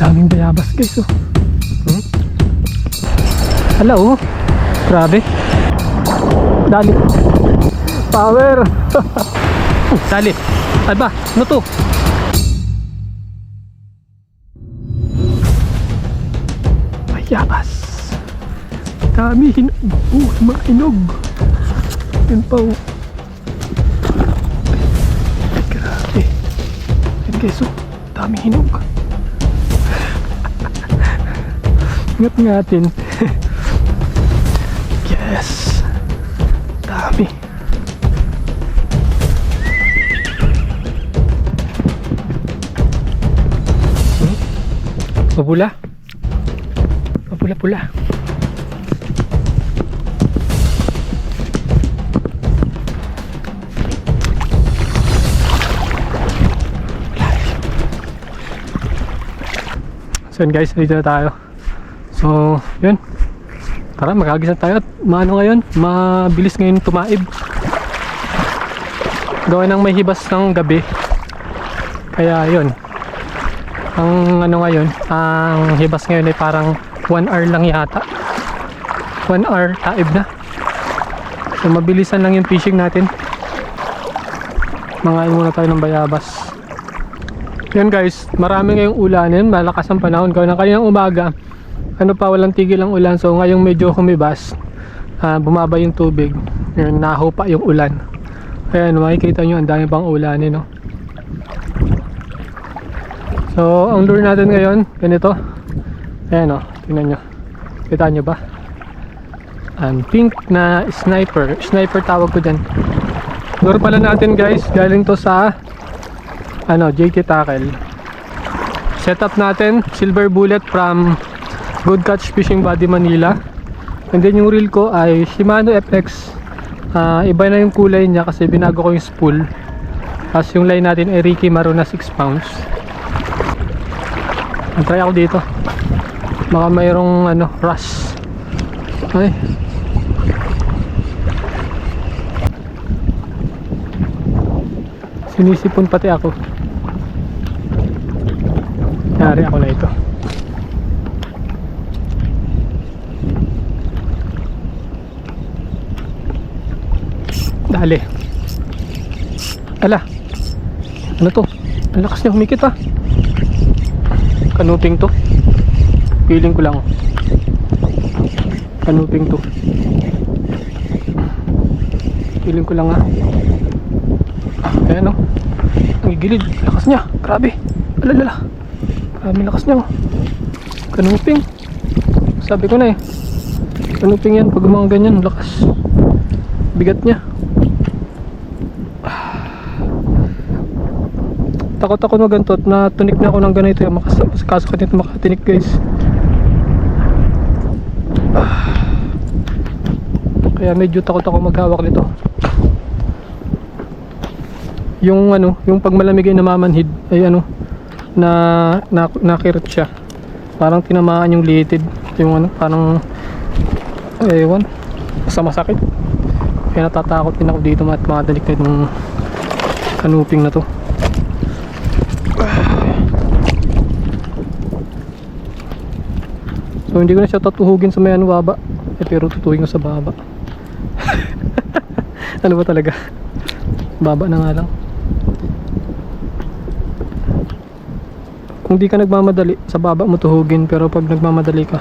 Daming bayabas guys oh. Hala oh. Grabe. Dali. Power. Dali. Aba, ano to? Bayabas. Dami hinog. Mga hinog. Yan pa oh. Ay, grabe. Yan guys oh. Daming hinog. Ngat-ngatin. Yes. Dami. Mapula. Mapula-pula. So yun guys, dito na tayo. So yun, tara magagising tayo at maano ngayon, mabilis ngayon tumaib. Gawa ng may hibas ng gabi. Kaya yun, ang ano ngayon, ang hibas ngayon ay parang 1 hour lang yata. 1 hour taib na. So mabilisan lang yung fishing natin. Mangain muna tayo ng bayabas. Yan guys, marami ngayong ulanin, malakas ang panahon. Kaya kaninang umaga, ano pa, walang tigil ang ulan. So ngayong medyo humibas, bumaba yung tubig, yun, nahupa yung ulan. Ayan, makikita nyo, ang dami pang ulanin, no? So ang lure natin ngayon, ganito. Ayan o, tingnan nyo. Kita nyo ba? Pink na sniper. Sniper tawag ko dyan. Lure pala natin guys, galing to sa JT Tackle. Setup natin, silver bullet from Good Catch Fishing Body Manila. And then yung reel ko ay Shimano FX. Iba na yung kulay niya kasi binago ko yung spool. Tapos yung line natin ay Ricky Maruna 6 pounds. Try ako dito. Baka mayroong rush. Ay. Sinisipon pati ako. Yari ako na ito. Dali. Ala. Ano to? Ang lakas niya humikit ah. Kanuping to. Feeling ko lang. Kanuping to. Feeling ko lang ah. Ayan o. Ang gilid. Lakas niya. Grabe. Alalala. Grabe lakas niya. Kanuping. Sabi ko na eh. Kanuping yan. Pag mga ganyan, lakas. Bigat niya. Takot ako na ganito at natunik na ako ng ganito. Makasakit nito makatinik guys. Kaya medyo takot ako maghawak nito. Yung yung pag malamig ay namamanhid ay nakirit siya. Parang tinamaan yung litid. Yung parang ewan, basta masakit. Kaya natatakot din ako dito at makadalik na itong kanuping na to. So hindi ko na siya tatuhugin sa may baba. Pero tutuhugin ko sa baba. Ano ba talaga? Baba na nga lang. Kung di ka nagmamadali, sa baba mo tuhugin. Pero pag nagmamadali ka,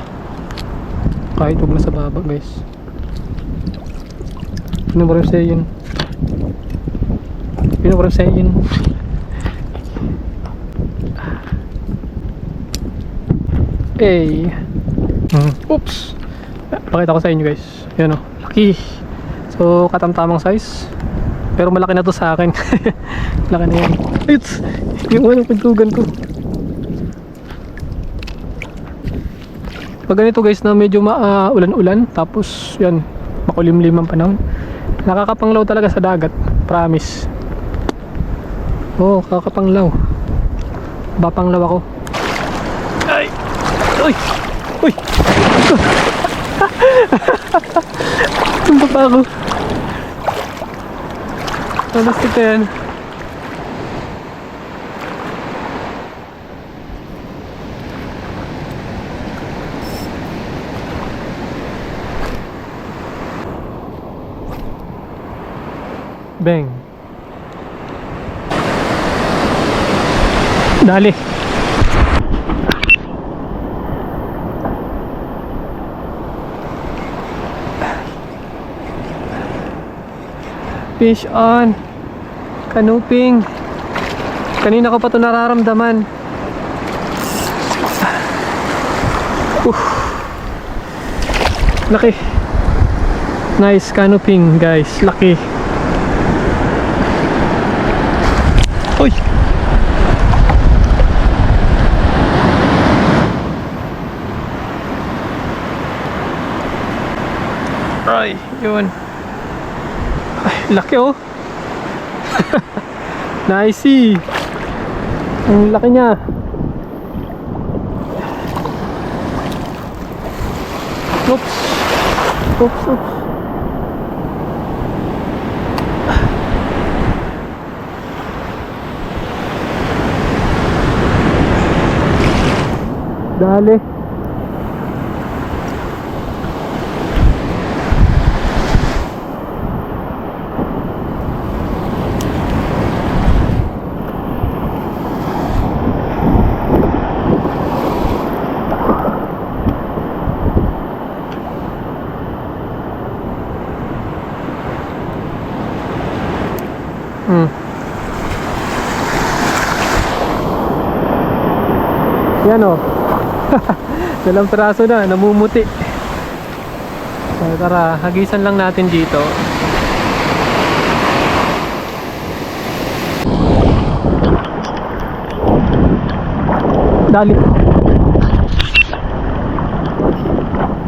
kahit huwag na sa baba guys. Ano mo rin sa'yo yun? Ano mo rin sa'yo yun? Hey. Oops. Pakita ko sa inyo guys. Yan o, laki. So katamtamang size. Pero malaki na to sa akin. Laki na yan. It's yung pagtugan ko. Pag ganito guys na medyo ulan-ulan, tapos yan, makulimlim ang panahon, nakakapanglaw talaga sa dagat. Promise. Oh, kakapanglaw. Bapanglaw ako. Ay! Uy! Uy! Tumba pa ako. Alas ito yan. Bang. Dali. Fish on. Kanuping. Kanina ko pa ito nararamdaman. Laki. Nice canoping guys. Laki. Uy. Ay, yun. Ay, laki oh. Nice. Ang laki niya. Oops. Oops, oops. Dali. Yan o. Dalang piraso na, namumuti. So, tara, hagisan lang natin dito. Dali.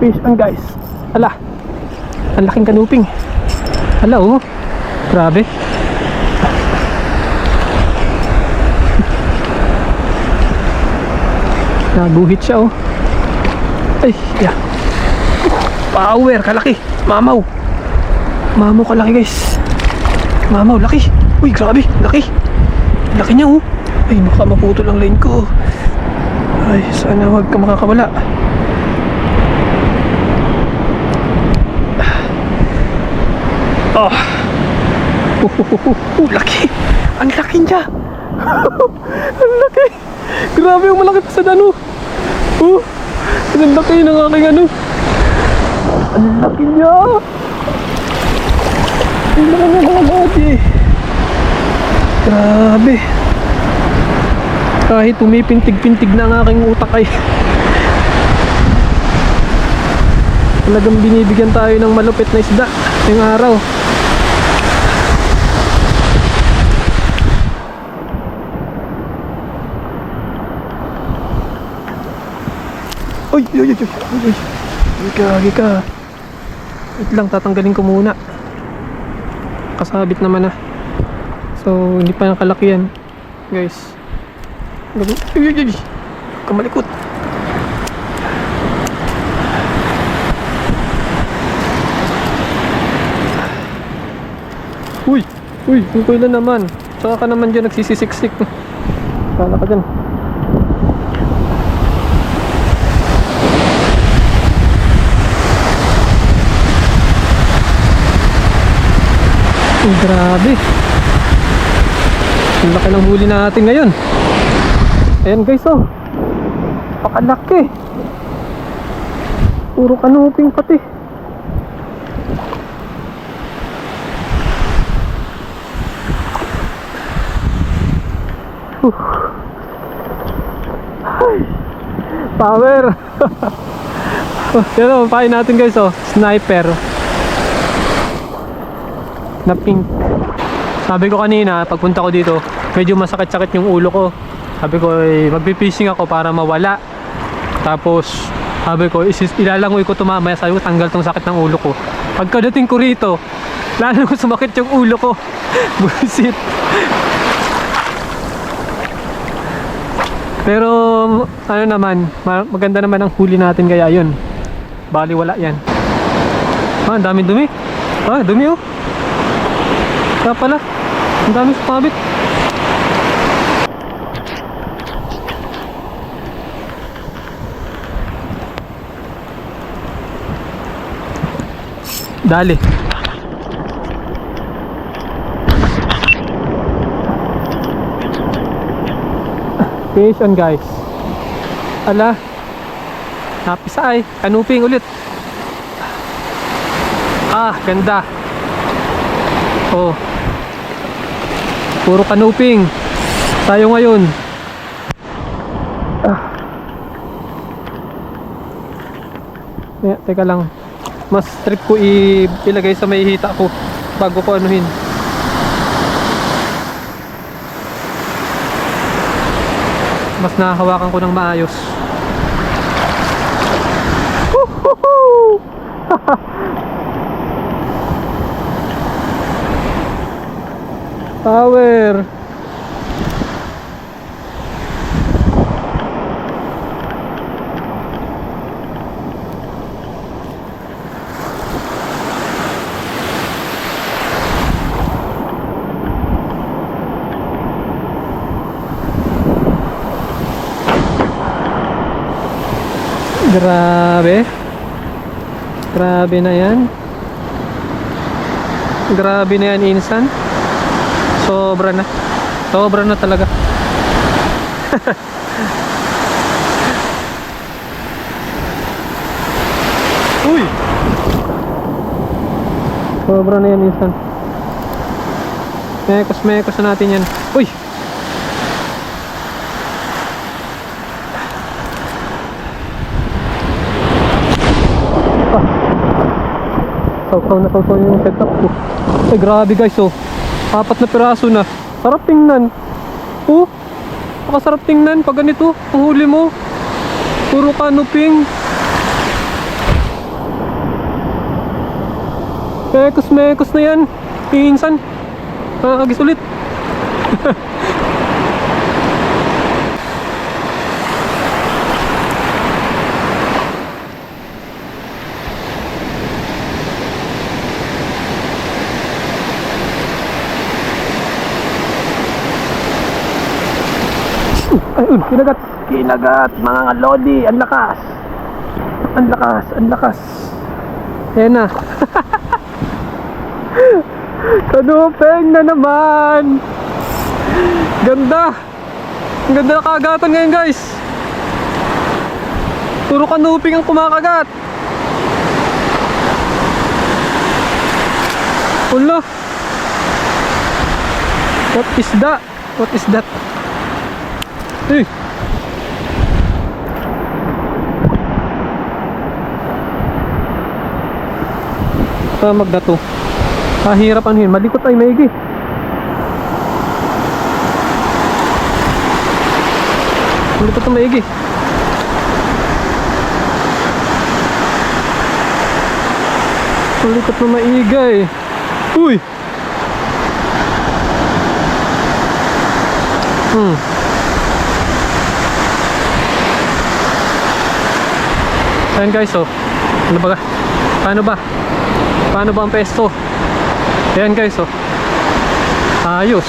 Fish on guys. Ala. Ang laking kanuping. Ala oh. Grabe. Naguhit siya oh. Ay, yeah. Power, kalaki. Mamaw. Mamaw kalaki guys. Mamaw, laki. Uy, grabe, laki. Laki niya oh. Ay, baka maputol ang line ko. Ay, sana wag ka makakawala. Oh. Laki. Ang laki niya. Ang laki. Grabe yung malaki pa sa dano. Oh, ang laki ng aking ano. Ang laki niya. Ang laki niya mga body. Grabe. Kahit pumipintig-pintig na ang aking utak ay talagang binibigyan tayo ng malupit na isda ngayong araw. Uy, uy, uy, uy, uy. Gagi ka. Wait lang, tatanggalin ko muna. Kasabit naman na. So, hindi pa nakalaki yan. Guys. Uy, uy, uy. Kamalikot. Uy, uy, yung kuila naman. Saka ka naman dyan nagsisisiksik. Kala ka dyan. Oh, grabe. Ang laki ng huli natin ngayon. Ayan guys oh. Pakalaki. Puro kanuping pati. Power. Yan o, pain natin guys oh. Sniper na pink. Sabi ko kanina, pagpunta ko dito, medyo masakit-sakit yung ulo ko. Sabi ko, magpipishing ako para mawala. Tapos, sabi ko, ilalangoy ko ito mamaya. Sabi ko, tanggal tong sakit ng ulo ko. Pagkadating ko rito, lalo ko sumakit yung ulo ko. Bullshit. Pero, ano naman, maganda naman ang huli natin kaya yun. Bali, wala yan. Ah, ang dami dumi. Ah, dumi oh. Kaya pala, ang dami sumabit. Dali. Fish on guys. Ala. Napisay. Kanuping ulit. Ah, ganda. Oh. Puro kanuping. Tayo ngayon. Teka lang. Mas trip ko ilagay sa may hita ko bago ko anuhin. Mas nahahawakan ko ng maayos. Power. Grabe. Grabe na yan. Grabe na yan, insan. Sobra na. Sobra na talaga. Uy! Sobra na yan, insan. Mekos na natin yan. Uy! Sausaw yung setup ko. Ay grabe guys, oh. 4 na piraso na. Sarap tingnan. Oh, nakasarap tingnan pag ganito ang huli mo. Puro kanuping. Mekos na yan. Insan. Agis ulit. Ayun, kinagat mga lodi, ang lakas. Ayan na. Kanupeng na naman. Ganda. Ang ganda na kagatan ngayon guys. Puro kanuping ang kumakagat. Ulo. What is that? Eh. Tamag na to. Mahirap anuhin. Malikot ay maigi. Malikot na maigi. Malikot na maigay. Uy! Ayan guys, oh. Ano ba? Paano ba ang pesto? Ayan guys, oh. Ayos.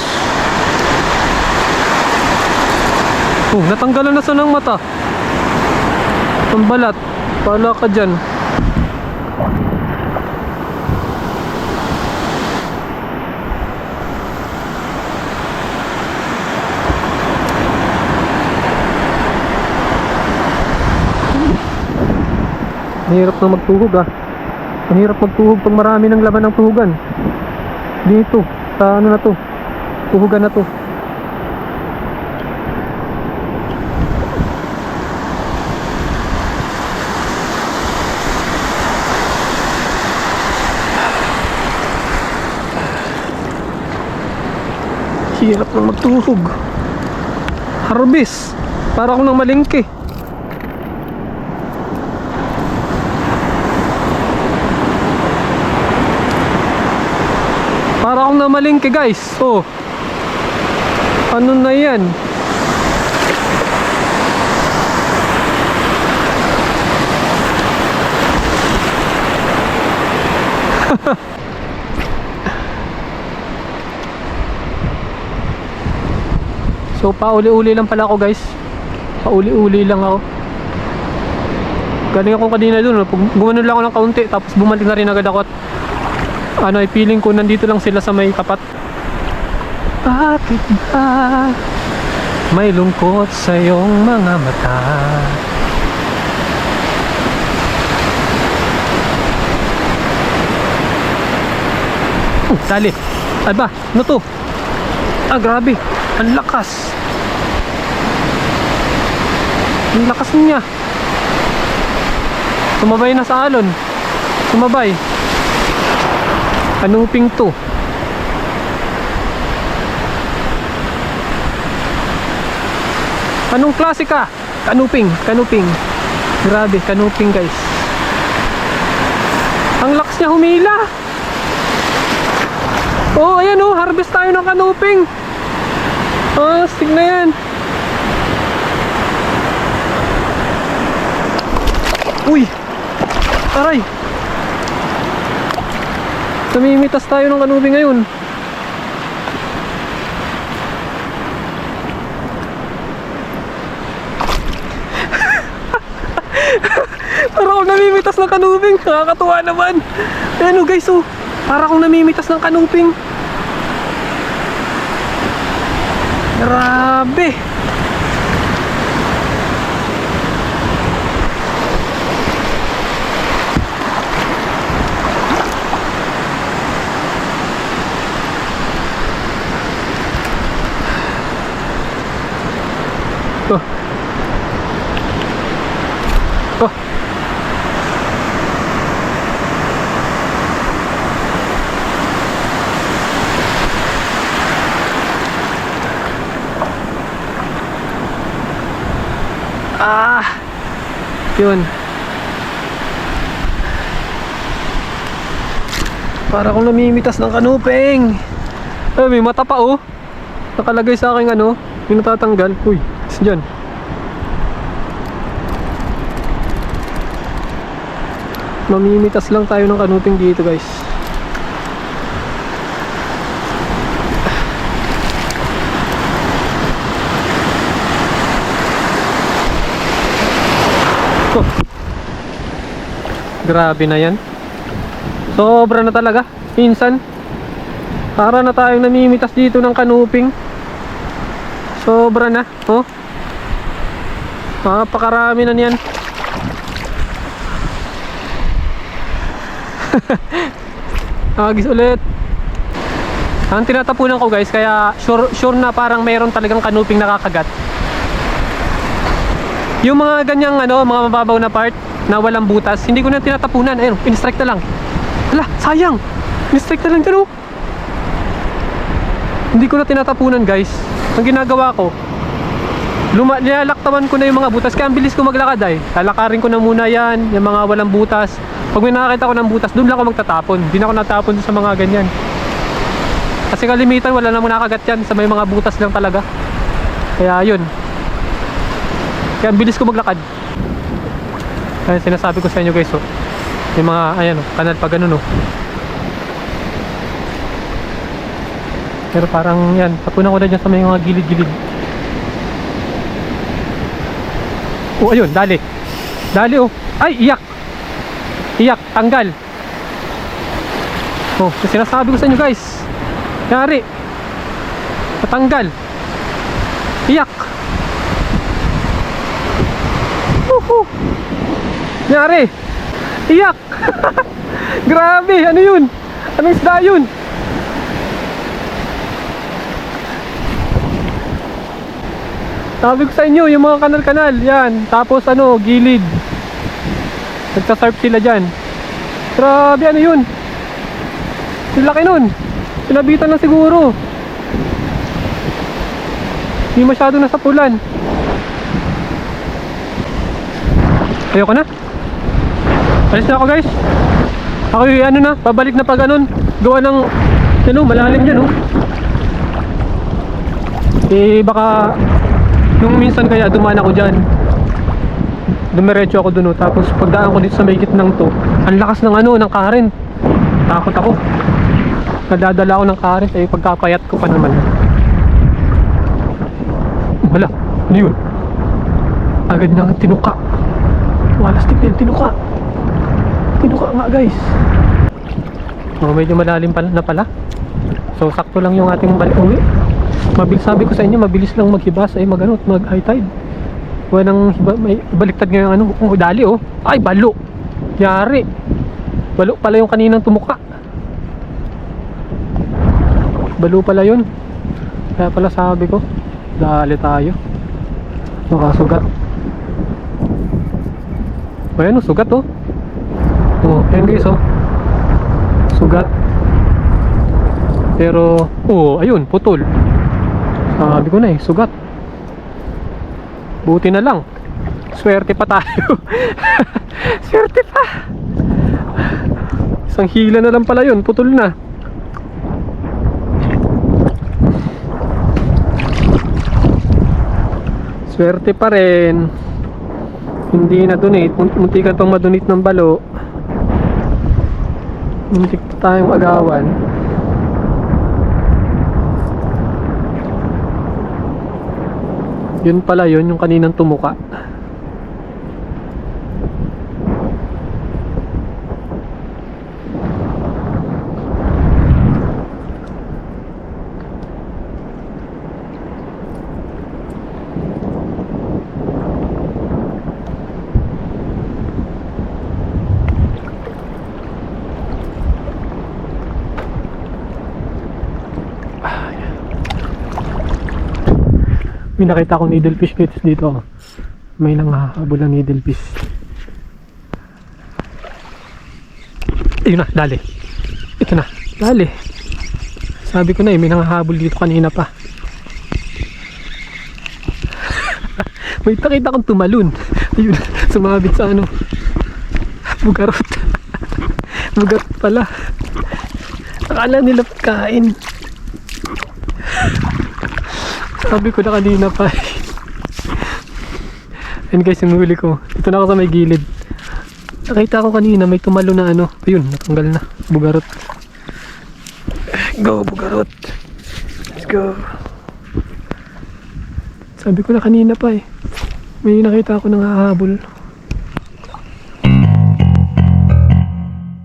Natanggalan na sa ng mata. Ang balat. Pala ka dyan. Mahirap na magtuhog ah. Mahirap magtuhog pag marami ng laman ng tuhugan. Dito, sa ano na to, tuhugan na to. Hirap na magtuhog. Harvest. Para akong nang malingki. Para akong namalingke guys. Oh. Ano na yan? So pauli-uli lang pala ako guys. Pauli-uli lang ako. Galing ako kanina dun. Gumanon lang ako ng kaunti. Tapos bumalik na rin agad ako. At ano ay feeling ko nandito lang sila sa may tapat. Bakit ba May lungkot sa iyong mga mata. Dali. Aba, ano to? Ah, grabe. Ang lakas. Ang lakas niya. Sumabay na sa alon. Sumabay. Kanuping to. Anong klase ka? Kanuping, kanuping. Grabe, kanuping guys. Ang lakas niya humila. Oh, ayan oh, harvest tayo ng kanuping. Ah, stig na yan. Uy! Aray! Namimitas tayo ng kanuping ngayon. Para akong namimitas ng kanuping. Nakakatuwa naman. Ayan oh guys oh. Para akong namimitas ng kanuping. Grabe. Oh. Oh. Ah. Yun. Para akong namimitas ng kanuping. Ay, may mata pa oh. Nakalagay sa akin ano, yung natatanggal. Uy, is dyan. Mamimitas lang tayo ng kanuping dito guys. Oh. Grabe na yan. Sobra na talaga. Minsan para na tayong namimitas dito ng kanuping. Sobra na. Oh. Napakarami na niyan. Agis ulit. Ang tinatapunan ko guys, kaya sure na parang mayroon talagang kanuping nakakagat. Yung mga ganyang ano, mga mababaw na part na walang butas, hindi ko na tinatapunan. Ayun, in-strike na lang. Hala, sayang. In-strike na lang dyan oh. Hindi ko na tinatapunan guys. Ang ginagawa ko, nilalaktawan ko na yung mga butas. Kaya ang bilis ko maglakad ay. Lalakarin ko na muna yan, yung mga walang butas. Pag may nakakita ko ng butas, doon lang ako magtatapon. Hindi na ako natapon sa mga ganyan. Kasi kalimitan, wala namang nakagat yan. Sa may mga butas lang talaga. Kaya yun. Kaya ang bilis ko maglakad. Kaya sinasabi ko sa inyo guys, oh. Yung mga, ayan oh, kanal pa ganun oh. Pero parang yan, tapunan ko na dyan sa may mga gilid-gilid. Oh, ayun, dali. Dali oh. Ay, iyak. Iyak, tanggal. Oh, sinasabi ko sa inyo guys. Yari. Natanggal. Iyak. Yari. Iyak. Grabe, ano yun? Anong isda yun? Sabi ko sa inyo, yung mga kanal-kanal, yan. Tapos ano, gilid. Nagsasurf sila dyan. Grabe, ano yun? Yung laki nun. Pinabitan lang siguro. Hindi masyado nasa pulan. Ayoko na. Alis na ako guys. Ako yung ano na, babalik na pag ganun. Gawa ng, ano, malalim dyan oh. Eh baka nung minsan kaya dumaan ako dyan, dumiretso ako dun oh. Tapos pagdaan ko dito sa may gitnang to, ang lakas ng ano, ng current. Takot ako. Nadadala ako ng current, eh pagkapayat ko pa naman. Wala, ano yun? Agad na tinuka. Walastik na yung tinuka. Tinuka nga guys. Oh, medyo malalim pala, na pala. So sakto lang yung ating balik uwi. Mabilis, sabi ko sa inyo, mabilis lang maghibas ay mag high tide. Walang hiba, may baliktad ngayon ano, dali oh. Ay, balo. Yari. Balo pala yung kaninang tumuka. Balo pala yun. Kaya pala sabi ko, dali tayo. Nakasugat. Ayan oh, sugat oh. Oh, ayan guys oh. Sugat. Pero, oh, ayun, putol. Sabi ko na eh, sugat. Buti na lang. Swerte pa tayo. Swerte pa. Isang hila na lang pala yun, putol na. Swerte pa rin. Hindi na donate. Munti ka pang madonate ng balo. Muntik pa tayong agawan. Yun pala yun, yung kaninang tumuka. May nakita ko needlefish guys dito. May nangahabol ng needlefish. Ayun na, dali. Ito na, dali. Sabi ko na eh, may nangahabol dito kanina pa. May nakita kong tumalun. Ayun, sumabit sa ano. Bugarot. Bugarot pala. Akala nila pagkain. Sabi ko na kanina pa. Ayun guys, yung huli ko. Ito na ako sa may gilid. Nakita ko kanina may tumalo na ano. Ayun, natanggal na. Bugarot. Go, bugarot. Let's go. Sabi ko na kanina pa eh. May nakita ako nang hahabol.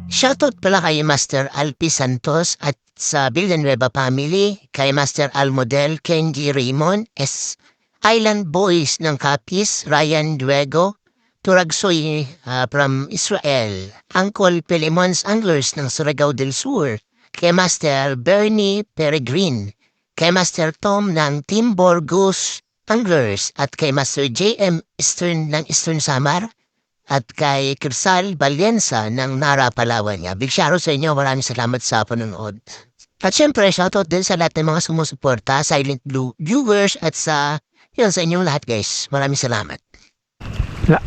Shoutout pala kay Master Alpi Santos at sa Villanueva family, kay Master Almodel, Kenji Raymond, Island Boys ng Capiz, Ryan Duego, Turagsoy from Israel, Uncle Pelemon's Anglers ng Surigao del Sur, kay Master Bernie Peregrine, kay Master Tom ng Team Borgus Anglers, at kay Master JM Eastern ng Eastern Samar, at kay Crisal Valencia ng Nara, Palawan niya. Big shoutout sa inyo. Maraming salamat sa panonood. At syempre, shoutout din sa lahat ng mga sumusuporta, Silent Blue viewers, at sa inyong lahat guys. Maraming salamat. Wala.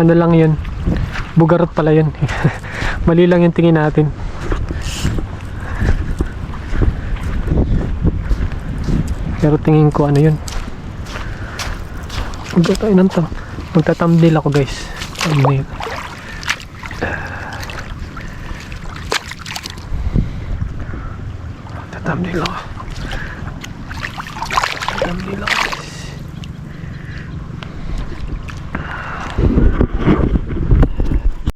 Ano lang yun. Bugarot pala yun. Mali lang yung tingin natin. Pero tingin ko ano yun. Magkakain ng to. Magta-thumbnail ako guys. Thumbnail. Magta-thumbnail ako. Magta-thumbnail ako.